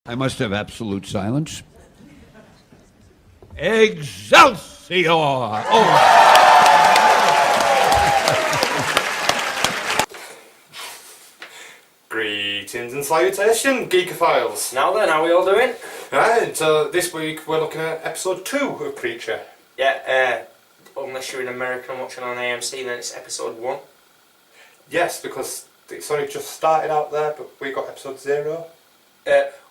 I must have absolute silence. Excelsior! Oh. Greetings and salutations, Geekophiles. Now then, how are we all doing? Right, so this week we're looking at episode 2 of Preacher. Yeah, unless you're in America and watching on AMC, then it's episode 1. Yes, because it's only just started out there, but we got episode 0.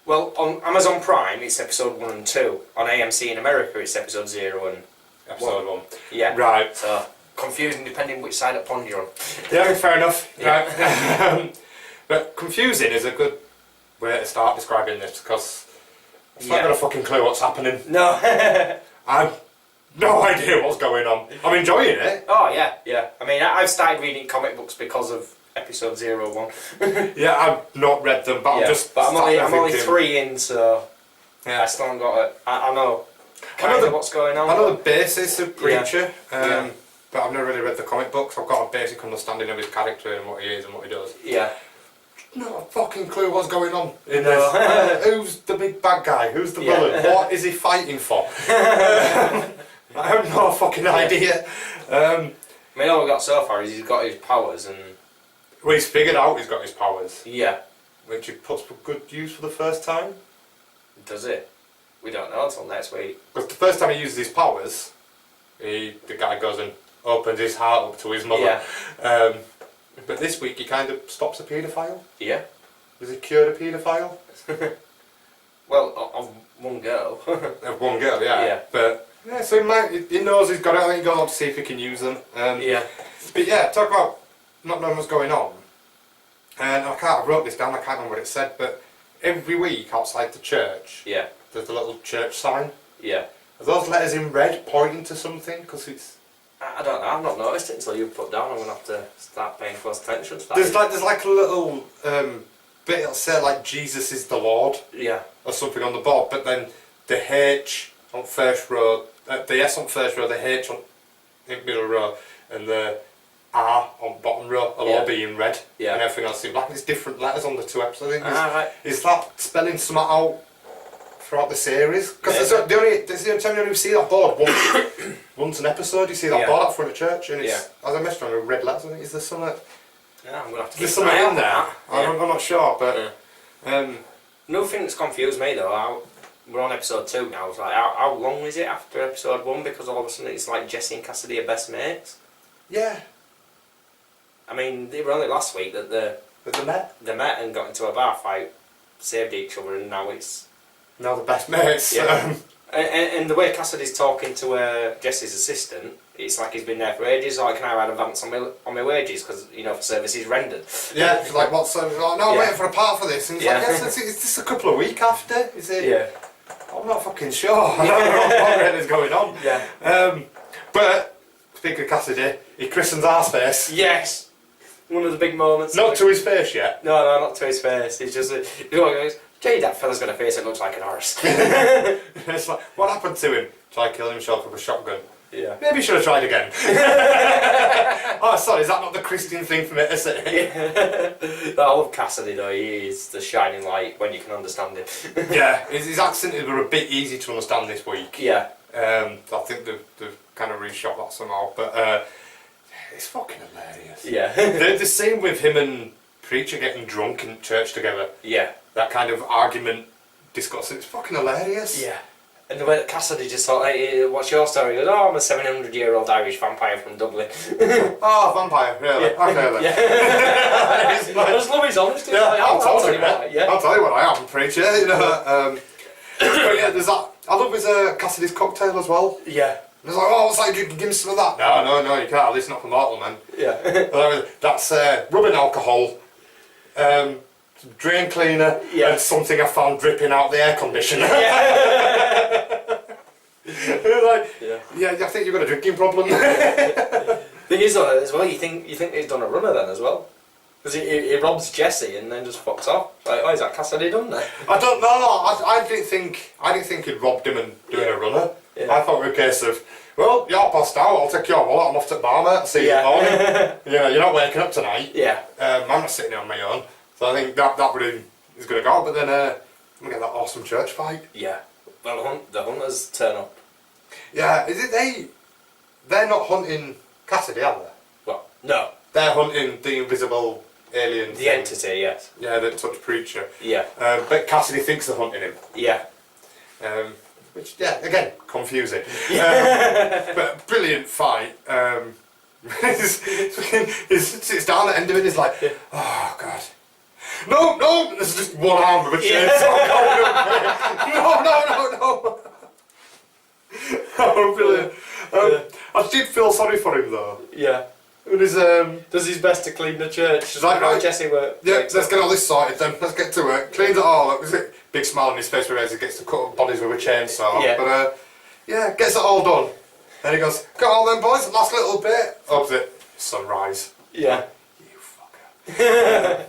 Well, on Amazon Prime, it's episode 1 and 2. On AMC in America, it's episode 0 and Episode 1. Yeah. Right. So, confusing depending which side of the pond you're on. Yeah, fair enough. Yeah. Right. But confusing is a good way to start describing this, because I've not got a fucking clue what's happening. No. I've no idea what's going on. I'm enjoying it. Oh, yeah. I mean, I've started reading comic books because of episode 01. Yeah, I've not read them, but I'm only 3 in, so I still haven't got it. I know kind of what's going on. I know the basis of Preacher, Yeah. but I've never really read the comic books. I've got a basic understanding of his character and what he is and what he does. Yeah. Not a fucking clue what's going on in this. Who's the big bad guy? Who's the villain? What is he fighting for? I have no fucking idea. I mean, all we've got so far is he's got his powers and... Well, he's figured out he's got his powers. Yeah. Which he puts to good use for the first time. Does it? We don't know until next week. Because the first time he uses his powers, the guy goes and opens his heart up to his mother. Yeah. But this week he kind of stops a paedophile. Yeah. Has he cured a paedophile? Well, of one girl. Of one girl, yeah. Yeah. But yeah, so he knows he's got it. I think he goes on to see if he can use them. Yeah. But yeah, talk about not knowing what's going on. And I wrote this down. I can't remember what it said, but every week outside the church, Yeah. there's a little church sign. Yeah. Are those letters in red pointing to something? Because it's I don't know. I've not noticed it until you put down. I'm gonna have to start paying close attention to that. there's like a little bit that'll say like Jesus is the Lord Yeah. or something on the board, but then the H on first row, the S on first row, the H on in middle row, and the R on bottom row will all be in red. Yeah. And everything else in black. There's different letters on the two episodes. I think Right. is that spelling something out throughout the series? Because there's the only time you only see that board once an episode. You see that board up front of church, and it's as I mentioned, on red letters. I think is there something? Yeah, I'm gonna have to. There's something in there. I'm not sure, but Nothing that's confused me though. We're on episode 2 now. It's like, how long is it after episode 1? Because all of a sudden it's like Jesse and Cassidy are best mates. yeah. I mean, they were only last week that they met and got into a bar fight, saved each other, and now it's... Now the best mates. Yeah. And the way Cassidy's talking to Jesse's assistant, it's like he's been there for ages. Like, can I add advance on my wages because for services rendered? Yeah, it's like what's no, I'm waiting for a part for this, and it's like yes, it's just a couple of weeks after. Is it? Yeah. I'm not fucking sure. I don't know what really is going on. Yeah. But speaking of Cassidy, he christens Arseface. Yes. One of the big moments. Not to his face yet. No, not to his face. He's just goes, Jay, that fella's got a face that looks like an horse. It's like, what happened to him? Tried killing himself with a shotgun. Yeah. Maybe he should have tried again. Oh, sorry, is that not the Christian thing for me to say? I love Cassidy though. He is the shining light when you can understand him. Yeah, his accent were a bit easy to understand this week. Yeah. I think they've kind of reshot that somehow, but it's fucking hilarious. Yeah. The scene with him and Preacher getting drunk in church together. Yeah. That kind of argument discussing, it's fucking hilarious. Yeah. And the way that Cassidy just thought, hey, what's your story? He goes, oh, I'm a 700-year-old Irish vampire from Dublin. Oh, vampire, really? Yeah. Okay then. Yeah. I just love his honesty. Yeah, Like, I'll tell you what, yeah. I'll tell you what I am, Preacher. But yeah, there's that. I love his Cassidy's cocktail as well. Yeah. It's like, oh, it's like you can give me some of that. No, you can't. This is not for mortal men. Yeah. That's rubbing alcohol, drain cleaner, and something I found dripping out the air conditioner. Yeah, I think you've got a drinking problem. Thing is, though, as well, you think he's done a runner then as well, because he robs Jesse and then just fucks off. Like, oh, is that Cassidy done there? I don't know. I didn't think he'd robbed him and doing a runner. Yeah. I thought it was a case of, well, you're passed out. I'll take your wallet. I'm off to the bar, mate. I'll see you in the morning. You're not waking up tonight. Yeah. I'm not sitting here on my own. So I think that really is going to go. But then We get that awesome church fight. Yeah. Well, the hunters turn up. Yeah, is it they're not hunting Cassidy, are they? Well, no. They're hunting the invisible alien The thing. entity, yes. Yeah, that touched Preacher. Yeah. But Cassidy thinks they're hunting him. Yeah. Which, yeah, again, confusing. But brilliant fight. He sits down at the end of it and he's like, oh, God. No! There's just one arm with a chainsaw going up. No. Oh, brilliant. I did feel sorry for him, though. Yeah. It was, Does his best to clean the church. Is that right? Jesse work. yeah, let's get all this sorted then. Let's get to it. Cleans it all up. Big smile on his face whereas he gets to cut up bodies with a chainsaw. Yeah. But, yeah, gets it all done. And he goes, got all them boys, last little bit. Opposite, sunrise. Yeah. You fucker.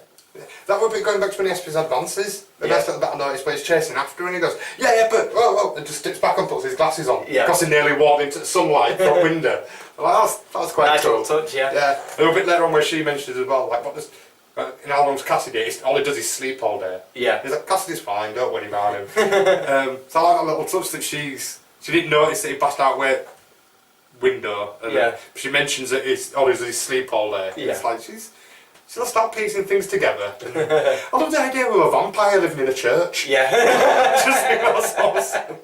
That would be going back to when he has advances. The next little bit I noticed where he's chasing after and he goes, yeah, but, whoa, and just steps back and puts his glasses on. Yeah. Because he nearly walked into the sunlight from a window. Like, that was quite Nice cool. little touch, yeah. Yeah, and a bit later on where she mentions as well, like, what does, in Album's Cassidy, all he does is sleep all day. Yeah. He's like, Cassidy's fine, don't worry about him. So I like that little touch that she didn't notice that he passed out window. And she mentions that all he does is sleep all day. Yeah. It's like, she'll start piecing things together. And I love the idea of a vampire living in a church. Yeah. Just think that's awesome.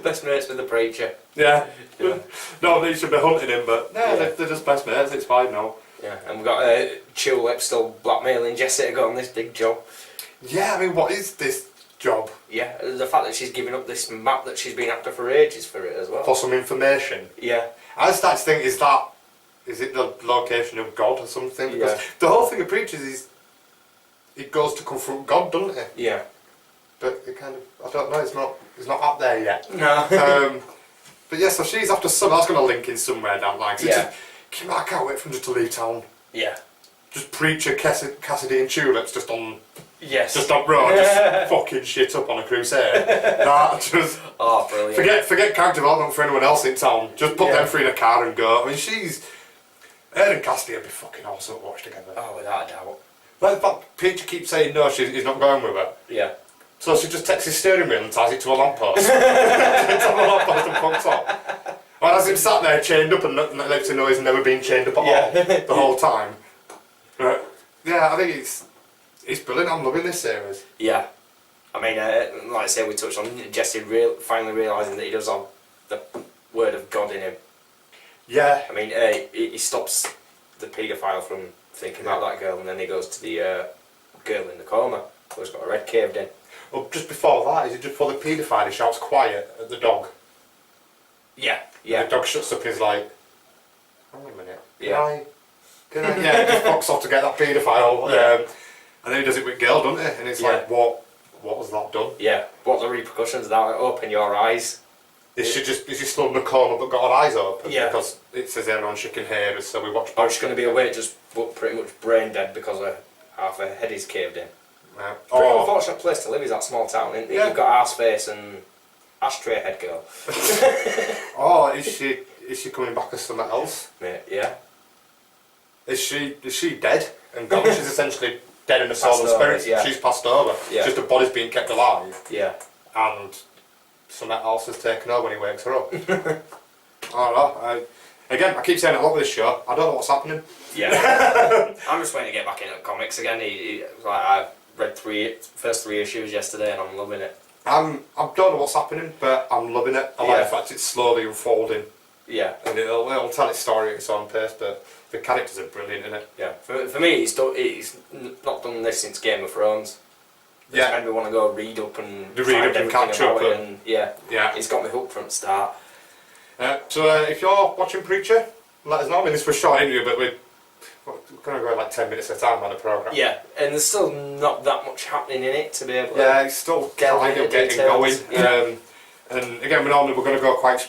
Best mates with the preacher. Yeah. Yeah. No, they should be hunting him, but no, Yeah. they're just best mates, it's fine now. Yeah, and we've got Chilwell still blackmailing Jesse to go on this big job. Yeah, I mean, what is this job? Yeah, the fact that she's giving up this map that she's been after for ages for it as well. For some information. Yeah. I started to think, is it the location of God or something? Because Yeah. the whole thing of Preachers is, it goes to confront God, doesn't it? Yeah. But it kind of, I don't know, it's not up there yet. No. But yeah, so she's after some, that's going to link in somewhere down the line. Yeah. I can't wait for him just to leave town. Yeah. Just Preacher, Cassidy and Tulips just on road, just fucking shit up on a crusade. That just... Oh, brilliant. Forget character development for anyone else in town. Just put them three in a car and go. I mean, her and Cassidy would be fucking awesome to watch together. Oh, without a doubt. Like the fact Preacher keeps saying no, he's not going with her. Yeah. So she just takes his steering wheel and ties it to a lamppost. It's on a lamppost and fucks off. And as him sat there chained up and lets him know he's never been chained up at all the whole time. Right. Yeah, I think it's brilliant. I'm loving this series. Yeah. I mean, like I say, we touched on Jesse finally realising that he does have the word of God in him. Yeah. I mean, he stops the paedophile from thinking about that girl, and then he goes to the girl in the coma who's got her head caved in. Well, just before that, is it just before the paedophile, he shouts quiet at the dog. Yeah. And Yeah. the dog shuts up and he's like, hang on a minute. Can I? Yeah, just fucks off to get that paedophile. Yeah. And then he does it with girl, doesn't he? And it's like, what has that done? Yeah. What are the repercussions of that? Open your eyes. Is she still in the corner but got her eyes open? Yeah. Because it says everyone shaking hair, so we watch. Or she's going to be awake, just pretty much brain dead because half her head is caved in. Yeah. Pretty unfortunate place to live is that small town, isn't it? Yeah. You've got arse face and ashtray head girl. Oh, is she coming back as something else? Mate, yeah. Is she dead and gone? She's essentially dead in the soul and Passed over, spirit. yeah. She's passed over. Yeah. Just her body's being kept alive, Yeah. and something else has taken her when he wakes her up. I don't know. I keep saying it a lot with this show. I don't know what's happening. Yeah. I'm just waiting to get back into comics again. I read first three issues yesterday and I'm loving it. I don't know what's happening, but I'm loving it. I like the fact it's slowly unfolding. Yeah. And it'll tell its story at its own pace, but the characters are brilliant in it. Yeah. For me, it's not done this since Game of Thrones. Yeah. Made me want to go read up and Read up and catch up. and yeah. Yeah. It's got me hooked from the start. So if you're watching Preacher, let us know. I mean, this was a short interview, but we're going to go like 10 minutes at a time on the programme. Yeah, and there's still not that much happening in it to be able to... Yeah, it's still kind of getting going. Yeah. And again, we're going to go quite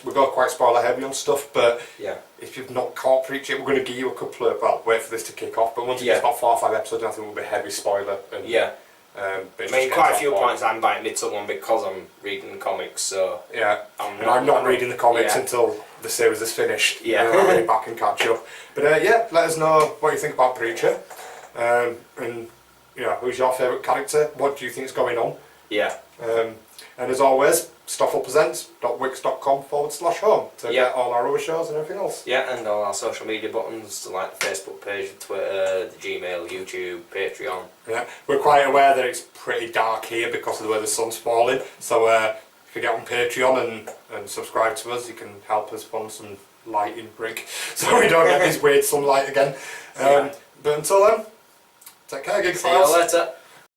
spoiler heavy on stuff, but yeah. if you've not caught Preacher, we're going to give you a couple of, wait for this to kick off, but once it gets about 4 or 5 episodes, I think we'll be heavy spoiler. And, yeah. But I mean, quite a few points I'm biting my tongue on because I'm reading the comics, so... Yeah, I'm not reading the comics until the series is finished. Yeah. I'll read back and catch up. But yeah, let us know what you think about Preacher. And, who's your favourite character? What do you think is going on? Yeah. And as always, stoffulpresents.wix.com/home to Yeah. get all our other shows and everything else. Yeah, and all our social media buttons, like the Facebook page, the Twitter, the Gmail, YouTube, Patreon. Yeah, we're quite aware that it's pretty dark here because of the way the sun's falling. So if you get on Patreon and subscribe to us, you can help us fund some lighting rig so we don't get this weird sunlight again. But until then, take care, Gig See you Files. later.